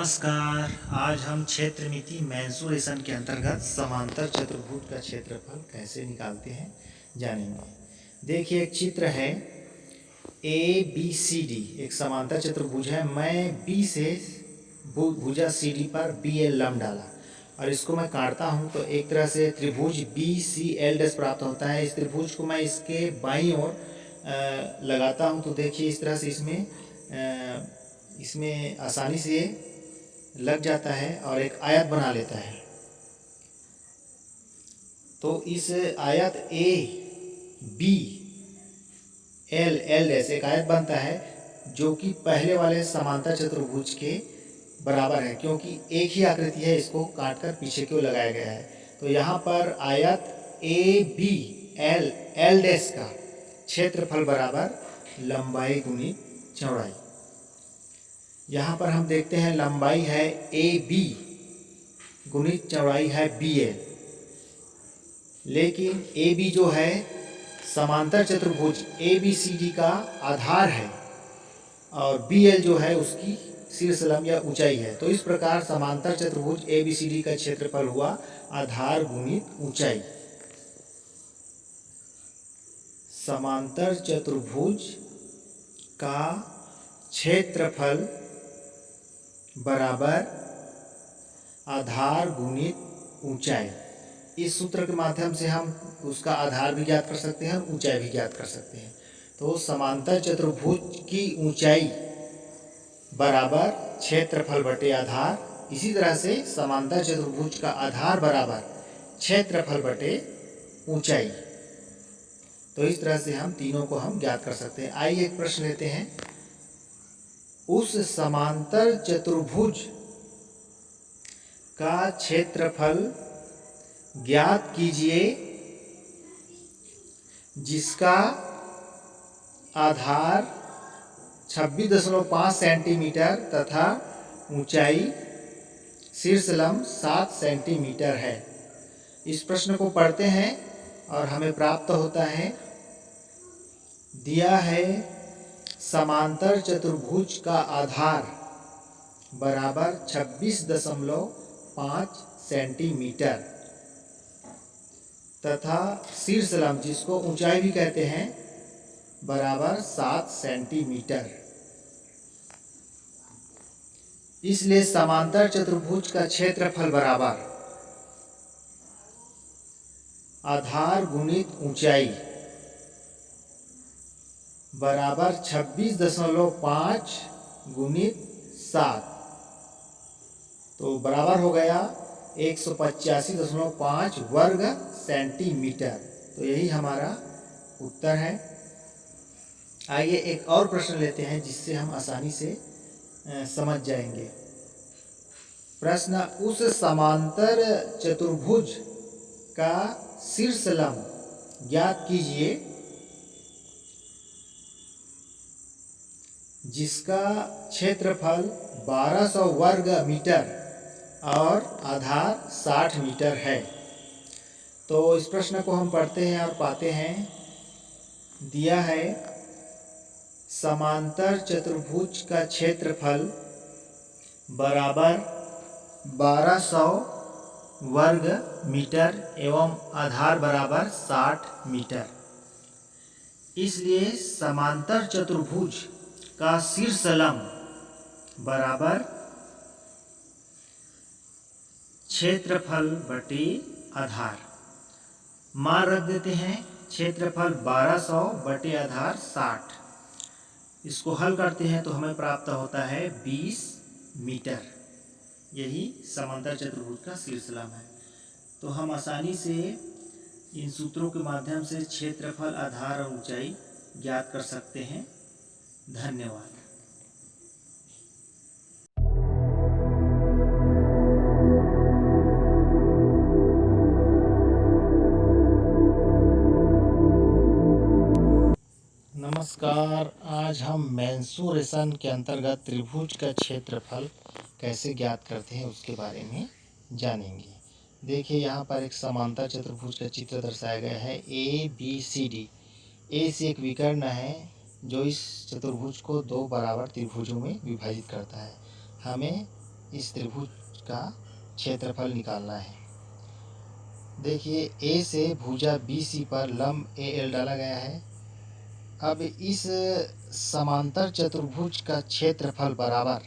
नमस्कार। आज हम क्षेत्रमिति मेंसुरेशन के अंतर्गत समांतर चतुर्भुज का क्षेत्रफल कैसे निकालते हैं जानेंगे। देखिए, एक चित्र है ABCD, एक समांतर चतुर्भुज है। मैं B से भुजा CD पर BL लंब डाला और इसको मैं काटता हूं तो एक तरह से त्रिभुज BCL' प्राप्त होता है। इस त्रिभुज को मैं इसके बाईं ओर लगाता हूं तो देखिए इस तरह से इसमें आसानी से लग जाता है और एक आयत बना लेता है। तो इस आयत ABL एक आयत बनता है जो कि पहले वाले समांतर चतुर्भुज के बराबर है, क्योंकि एक ही आकृति है, इसको काटकर पीछे की ओर लगाया गया है। तो यहाँ पर आयत ABL का क्षेत्रफल बराबर लंबाई गुणित चौड़ाई। यहाँ पर हम देखते हैं लंबाई है AB गुणित चौड़ाई है BL, लेकिन AB जो है समांतर चतुर्भुज ABCD का आधार है और BL जो है उसकी शीर्ष लंब या ऊंचाई है। तो इस प्रकार समांतर चतुर्भुज ABCD का क्षेत्रफल हुआ आधार गुणित ऊंचाई। समांतर चतुर्भुज का क्षेत्रफल बराबर आधार गुणित ऊंचाई। इस सूत्र के माध्यम से हम उसका आधार भी ज्ञात कर सकते हैं और ऊंचाई भी ज्ञात कर सकते हैं। तो समांतर चतुर्भुज की ऊंचाई बराबर क्षेत्रफल बटे आधार, इसी तरह से समांतर चतुर्भुज का आधार बराबर क्षेत्रफल बटे ऊंचाई। तो इस तरह से हम तीनों को हम ज्ञात कर सकते हैं। आइए एक प्रश्न लेते हैं। उस समांतर चतुर्भुज का क्षेत्रफल ज्ञात कीजिए जिसका आधार 26.5 सेंटीमीटर तथा ऊंचाई शीर्ष लंब 7 सेंटीमीटर है। इस प्रश्न को पढ़ते हैं और हमें प्राप्त होता है, दिया है समांतर चतुर्भुज का आधार बराबर 26.5 सेंटीमीटर तथा शीर्ष लंब, जिसको ऊंचाई भी कहते हैं, बराबर 7 सेंटीमीटर। इसलिए समांतर चतुर्भुज का क्षेत्रफल बराबर आधार गुणित ऊंचाई बराबर 26.5 गुणित 7, तो बराबर हो गया 185.5 वर्ग सेंटीमीटर। तो यही हमारा उत्तर है। आइए एक और प्रश्न लेते हैं जिससे हम आसानी से समझ जाएंगे। प्रश्न, उस समांतर चतुर्भुज का शीर्ष लंब ज्ञात कीजिए जिसका क्षेत्रफल 1200 वर्ग मीटर और आधार 60 मीटर है। तो इस प्रश्न को हम पढ़ते हैं और पाते हैं, दिया है समांतर चतुर्भुज का क्षेत्रफल बराबर 1200 वर्ग मीटर एवं आधार बराबर 60 मीटर। इसलिए समांतर चतुर्भुज का शीर्ष लंब बराबर क्षेत्रफल बटे आधार। मान रख देते हैं, क्षेत्रफल 1200 बटे आधार 60। इसको हल करते हैं तो हमें प्राप्त होता है 20 मीटर। यही समांतर चतुर्भुज का शीर्ष लंब है। तो हम आसानी से इन सूत्रों के माध्यम से क्षेत्रफल, आधार और ऊंचाई ज्ञात कर सकते हैं। धन्यवाद। नमस्कार। आज हम मेंसुरेशन के अंतर्गत त्रिभुज का क्षेत्रफल कैसे ज्ञात करते हैं उसके बारे में जानेंगे। देखिए, यहाँ पर एक समांतर चतुर्भुज का चित्र दर्शाया गया है ABCD। ए से एक विकर्ण है जो इस चतुर्भुज को दो बराबर त्रिभुजों में विभाजित करता है। हमें इस त्रिभुज का क्षेत्रफल निकालना है। देखिए ए से भुजा BC पर लंब AL डाला गया है। अब इस समांतर चतुर्भुज का क्षेत्रफल बराबर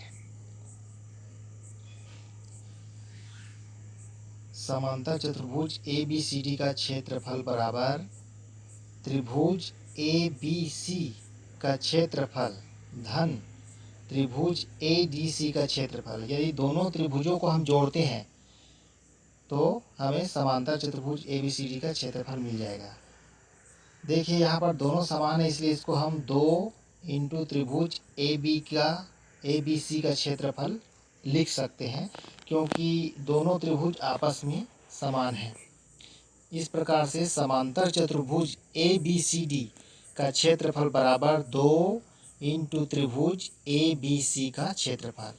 समांतर चतुर्भुज ABCD का क्षेत्रफल बराबर त्रिभुज ABC का क्षेत्रफल धन त्रिभुज ADC का क्षेत्रफल। यदि दोनों त्रिभुजों को हम जोड़ते हैं तो हमें समांतर चतुर्भुज ABCD का क्षेत्रफल मिल जाएगा। देखिए यहाँ पर दोनों समान है, इसलिए इसको हम 2 इंटू त्रिभुज ABC का क्षेत्रफल लिख सकते हैं, क्योंकि दोनों त्रिभुज आपस में समान हैं। इस प्रकार से समांतर चतुर्भुज ABCD का क्षेत्रफल बराबर 2 इंटू त्रिभुज ABC का क्षेत्रफल।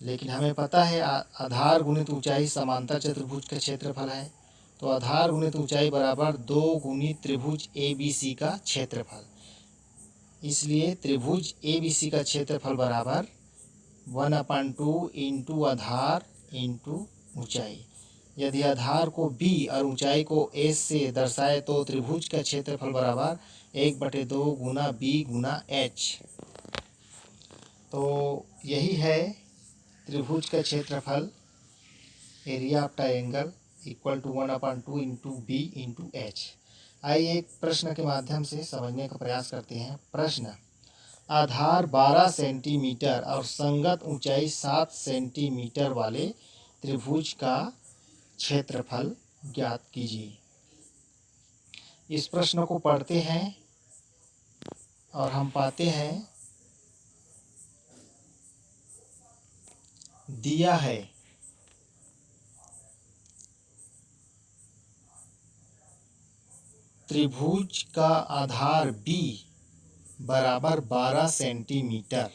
लेकिन हमें पता है आधार गुणित ऊंचाई समांतर चतुर्भुज का क्षेत्रफल है, तो आधार गुणित ऊंचाई बराबर 2 गुणित त्रिभुज ABC का क्षेत्रफल। इसलिए त्रिभुज ABC का क्षेत्रफल बराबर 1/2 इंटू आधार इंटू ऊंचाई। यदि आधार को B और ऊंचाई को S से दर्शाए तो त्रिभुज का क्षेत्रफल बराबर 1/2 गुना B गुना H। तो यही है त्रिभुज का क्षेत्रफल, area of triangle equal to 1/2 into B into H। आइए एक प्रश्न के माध्यम से समझने का प्रयास करते हैं। प्रश्न: आधार 12 सेंटीमीटर और संगत ऊंचाई 7 सेंटीमीटर वाले त्रिभुज का क्षेत्रफल ज्ञात कीजिए। इस प्रश्न को पढ़ते हैं और हम पाते हैं दिया है त्रिभुज का आधार B बराबर 12 सेंटीमीटर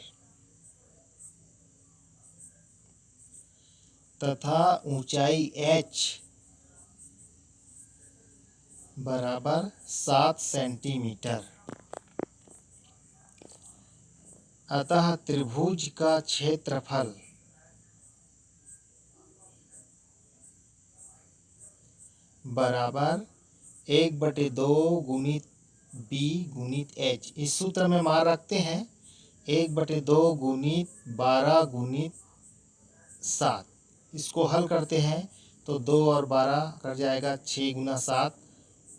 तथा ऊंचाई H बराबर 7 सेंटीमीटर। अतः त्रिभुज का क्षेत्रफल बराबर 1/2 गुणित B गुणित H। इस सूत्र में मान रखते हैं 1/2 गुणित 12 गुणित 7। इसको हल करते हैं तो 2 और 12 कट जाएगा, 6 गुना 7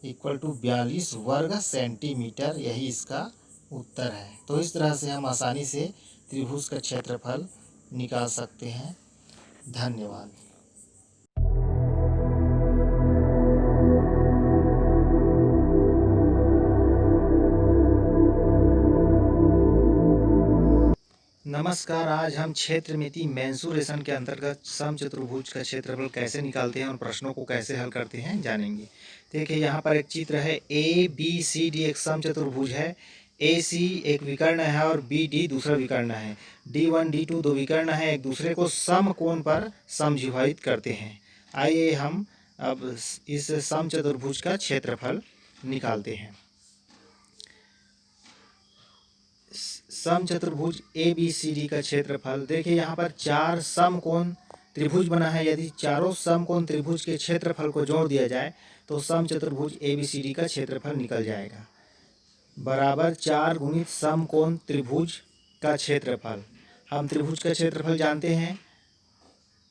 इक्वल टू 42 वर्ग सेंटीमीटर। यही इसका उत्तर है। तो इस तरह से हम आसानी से त्रिभुज का क्षेत्रफल निकाल सकते हैं। धन्यवाद। नमस्कार। आज हम क्षेत्रमिति मेंसुरेशन के अंतर्गत समचतुर्भुज का क्षेत्रफल कैसे निकालते हैं और प्रश्नों को कैसे हल करते हैं जानेंगे। देखिए यहाँ पर एक चित्र है। ABCD एक समचतुर्भुज है। AC एक विकर्ण है और BD दूसरा विकर्ण है। D1 D2 दो विकर्ण है, एक दूसरे को समकोण पर समद्विभाजित करते हैं। आइए हम अब इस समचतुर्भुज का क्षेत्रफल निकालते हैं। समचतुर्भुज ABCD का क्षेत्रफल, देखिए यहाँ पर 4 समकोण त्रिभुज बना है। यदि चारों समकोण त्रिभुज के क्षेत्रफल को जोड़ दिया जाए तो समचतुर्भुज ABCD का क्षेत्रफल निकल जाएगा। बराबर 4 गुणित समकोण त्रिभुज का क्षेत्रफल। हम त्रिभुज का क्षेत्रफल जानते हैं,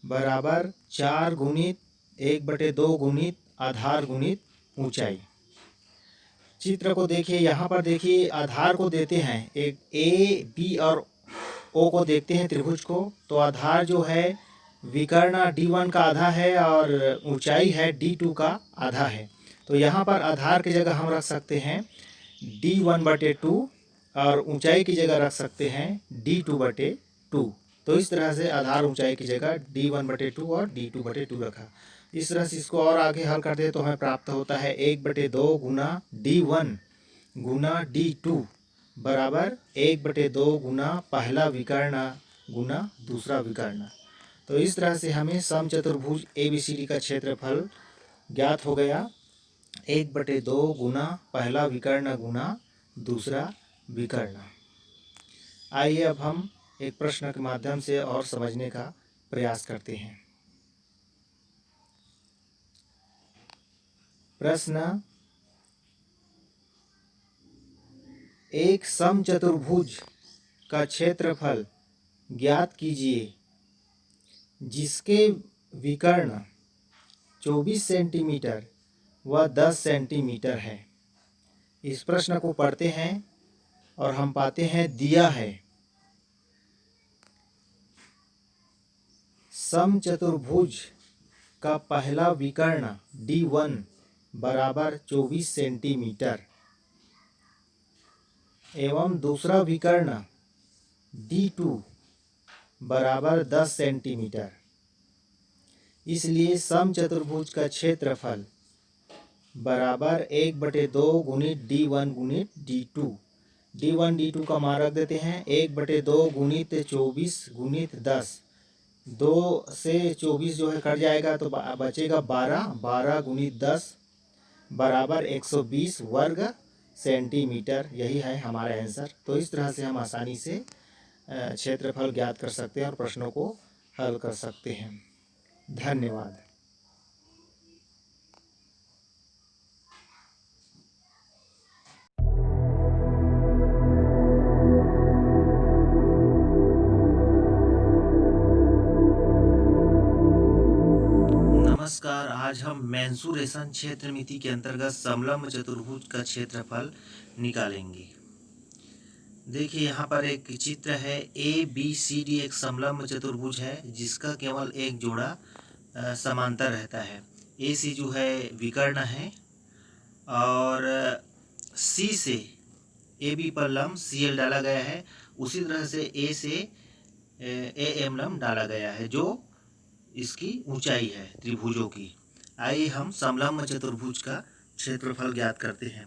बराबर 4 गुणित 1/2 गुणित आधार गुणित ऊंचाई। चित्र को देखिए, यहाँ पर देखिए आधार को देते हैं, एक A, B और O को देखते हैं त्रिभुज को। तो आधार जो है विकर्ण D1 का आधा है और ऊंचाई है D2 का आधा है। तो यहाँ पर आधार की जगह हम रख सकते हैं D1/2 और ऊंचाई की जगह रख सकते हैं D2/2। तो इस तरह से आधार ऊंचाई की जगह D1/2 और D2/2 रखा। इस तरह से इसको और आगे हल करते हैं तो हमें प्राप्त होता है 1/2 गुना D1 गुना D2 बराबर 1/2 गुना पहला विकर्ण गुना दूसरा विकर्ण। तो इस तरह से हमें समचतुर्भुज ABCD का क्षेत्रफल ज्ञात हो गया, 1/2 गुना पहला विकर्ण गुना दूसरा विकर्ण। आइए अब हम एक प्रश्न के माध्यम से और समझने का प्रयास करते हैं। प्रश्न, एक समचतुर्भुज का क्षेत्रफल ज्ञात कीजिए जिसके विकर्ण 24 सेंटीमीटर व 10 सेंटीमीटर है। इस प्रश्न को पढ़ते हैं और हम पाते हैं दिया है समचतुर्भुज का पहला विकर्ण D1 बराबर 24 सेंटीमीटर एवं दूसरा विकर्ण D2 बराबर 10 सेंटीमीटर। इसलिए समचतुर्भुज का क्षेत्रफल बराबर 1/2 गुणित D1 गुणित D2। D1 D2 का मान रख देते हैं 1/2 गुणित 24 गुणित 10। 2 से 24 जो है कट जाएगा तो बचेगा 12 गुणित 10 बराबर 120 वर्ग सेंटीमीटर। यही है हमारा आंसर। तो इस तरह से हम आसानी से क्षेत्रफल ज्ञात कर सकते हैं और प्रश्नों को हल कर सकते हैं। धन्यवाद। नमस्कार, आज हम मेंसुरेशन क्षेत्रमिति के अंतर्गत समलंब चतुर्भुज का क्षेत्रफल निकालेंगे। देखिए यहाँ पर एक चित्र है। ABCD एक समलंब चतुर्भुज है जिसका केवल एक जोड़ा समांतर रहता है। AC जो है विकर्ण है और C से AB पर लंब CL डाला गया है। उसी तरह से A से AM लंब डाला गया है जो इसकी ऊंचाई है त्रिभुजों की। आइए हम समलंब चतुर्भुज का क्षेत्रफल ज्ञात करते हैं।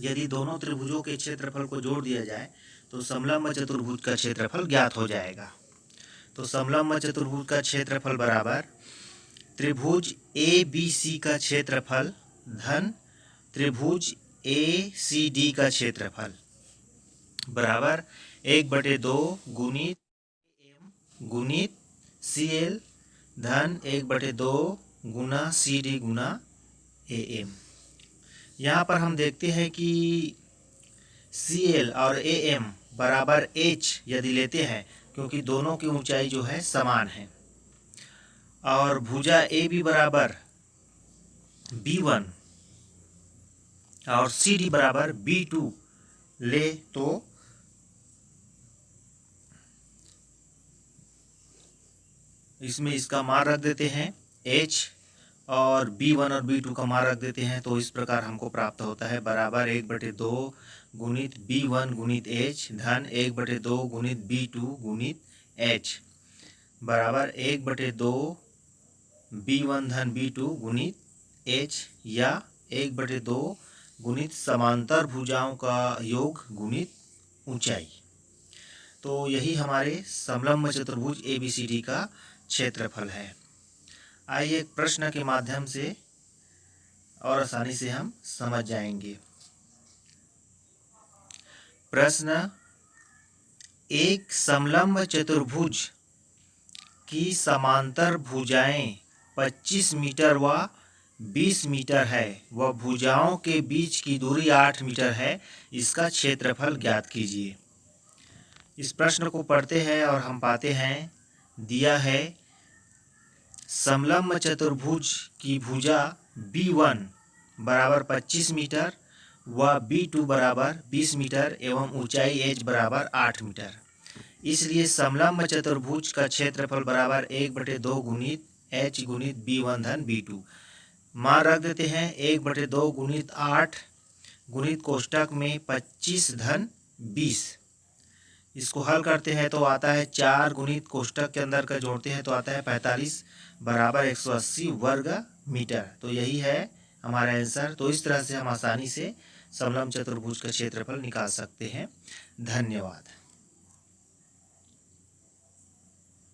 यदि दोनों त्रिभुजों के क्षेत्रफल को जोड़ दिया जाए तो समलंब चतुर्भुज का क्षेत्रफल ज्ञात हो जाएगा। तो समलंब चतुर्भुज का क्षेत्रफल बराबर त्रिभुज ABC का क्षेत्रफल धन त्रिभुज ACD का क्षेत्रफल बराबर 1/2 गुणित AM गुणित CL धन 1/2 गुना CD गुना AM। यहाँ पर हम देखते हैं कि CL और AM बराबर H यदि लेते हैं क्योंकि दोनों की ऊंचाई जो है समान है और भुजा AB बराबर B1 और CD बराबर B2 ले तो इसमें इसका मान रख देते हैं H और B1 और B2 का मान रख देते हैं। तो इस प्रकार हमको प्राप्त होता है बराबर 1/2 गुणित B1 गुणित H धन 1/2 गुणित B2 गुणित H बराबर 1/2 B1 धन B2 गुणित H या 1/2 गुणित समांतर भुजाओं का योग गुणित ऊंचाई। तो यही हमारे समलंब चतुर्भुज ABCD का क्षेत्रफल है। आइए एक प्रश्न के माध्यम से और आसानी से हम समझ जाएंगे। प्रश्न, एक समलंब चतुर्भुज की समांतर भुजाएं 25 मीटर व 20 मीटर है व भुजाओं के बीच की दूरी 8 मीटर है। इसका क्षेत्रफल ज्ञात कीजिए। इस प्रश्न को पढ़ते हैं और हम पाते हैं दिया है समलंब चतुर्भुज की भुजा B1 बराबर 25 मीटर व B2 बराबर 20 मीटर एवं ऊंचाई H बराबर 8 मीटर। इसलिए समलंब चतुर्भुज का क्षेत्रफल बराबर 1/2 गुणित H गुणित B1 धन B2। मान रख देते हैं 1/2 गुणित 8 गुणित कोष्टक में 25 धन 20। इसको हल करते हैं तो आता है 4 गुणित कोष्टक के अंदर का जोड़ते हैं तो आता है 45 बराबर 180 वर्ग मीटर। तो यही है हमारा आंसर। तो इस तरह से हम आसानी से समलंब चतुर्भुज का क्षेत्रफल निकाल सकते हैं। धन्यवाद।